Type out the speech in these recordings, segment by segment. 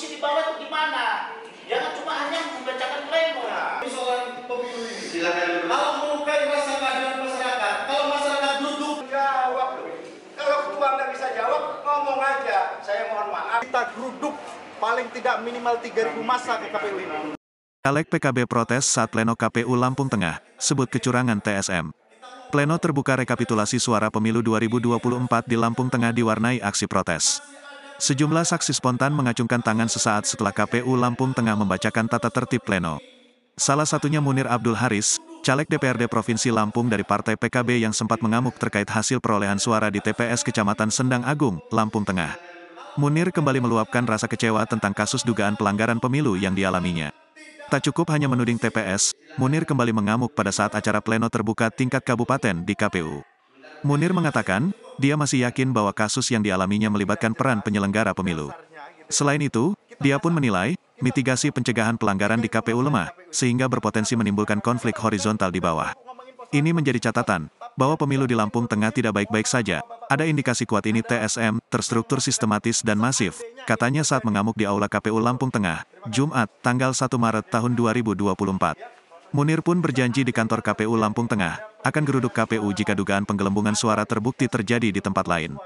di bawah itu gimana? Jangan cuma hanya membacakan pleno. Soal pemilu ini, silakan. Kalau melukai rasa keadilan masyarakat, kalau masyarakat duduk jawab loh. Kalau ketua nggak bisa jawab, ngomong aja. Saya mohon maaf. Kita geruduk paling tidak minimal 3.000 massa ke KPU ini. Caleg PKB protes saat pleno KPU Lampung Tengah, sebut kecurangan TSM. Pleno terbuka rekapitulasi suara pemilu 2024 di Lampung Tengah diwarnai aksi protes. Sejumlah saksi spontan mengacungkan tangan sesaat setelah KPU Lampung Tengah membacakan tata tertib pleno. Salah satunya Munir Abdul Haris, caleg DPRD Provinsi Lampung dari Partai PKB yang sempat mengamuk terkait hasil perolehan suara di TPS Kecamatan Sendang Agung, Lampung Tengah. Munir kembali meluapkan rasa kecewa tentang kasus dugaan pelanggaran pemilu yang dialaminya. Tak cukup hanya menuding TPS, Munir kembali mengamuk pada saat acara pleno terbuka tingkat kabupaten di KPU. Munir mengatakan, dia masih yakin bahwa kasus yang dialaminya melibatkan peran penyelenggara pemilu. Selain itu, dia pun menilai, mitigasi pencegahan pelanggaran di KPU lemah, sehingga berpotensi menimbulkan konflik horizontal di bawah. Ini menjadi catatan, bahwa pemilu di Lampung Tengah tidak baik-baik saja. Ada indikasi kuat ini TSM, terstruktur sistematis dan masif, katanya saat mengamuk di Aula KPU Lampung Tengah, Jumat, tanggal 1 Maret tahun 2024. Munir pun berjanji di kantor KPU Lampung Tengah, akan geruduk KPU jika dugaan penggelembungan suara terbukti terjadi di tempat lain.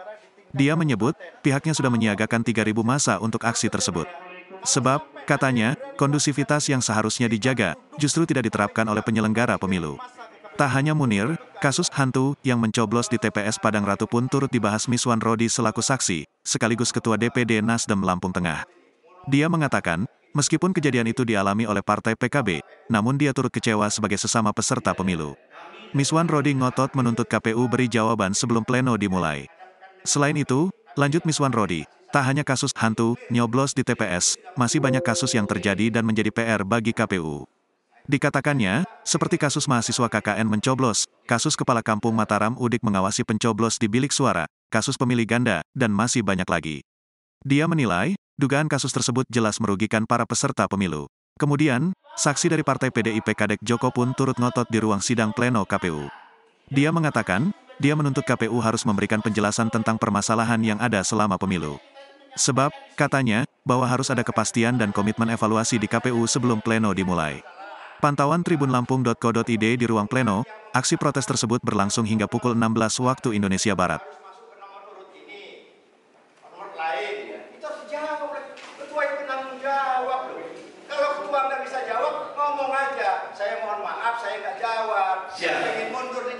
Dia menyebut, pihaknya sudah menyiagakan 3.000 massa untuk aksi tersebut. Sebab, katanya, kondusivitas yang seharusnya dijaga, justru tidak diterapkan oleh penyelenggara pemilu. Tak hanya Munir, kasus hantu yang mencoblos di TPS Padang Ratu pun turut dibahas Miswan Rodi selaku saksi, sekaligus Ketua DPD Nasdem Lampung Tengah. Dia mengatakan, meskipun kejadian itu dialami oleh Partai PKB, namun dia turut kecewa sebagai sesama peserta pemilu. Miswan Rodi ngotot menuntut KPU beri jawaban sebelum pleno dimulai. Selain itu, lanjut Miswan Rodi, tak hanya kasus hantu, nyoblos di TPS, masih banyak kasus yang terjadi dan menjadi PR bagi KPU. Dikatakannya, seperti kasus mahasiswa KKN mencoblos, kasus Kepala Kampung Mataram Udik mengawasi pencoblos di bilik suara, kasus pemilih ganda, dan masih banyak lagi. Dia menilai, dugaan kasus tersebut jelas merugikan para peserta pemilu. Kemudian, saksi dari Partai PDIP Kadek Joko pun turut ngotot di ruang sidang pleno KPU. Dia mengatakan, dia menuntut KPU harus memberikan penjelasan tentang permasalahan yang ada selama pemilu. Sebab, katanya, bahwa harus ada kepastian dan komitmen evaluasi di KPU sebelum pleno dimulai. Pantauan tribunlampung.co.id di ruang pleno, aksi protes tersebut berlangsung hingga pukul 16 waktu Indonesia Barat.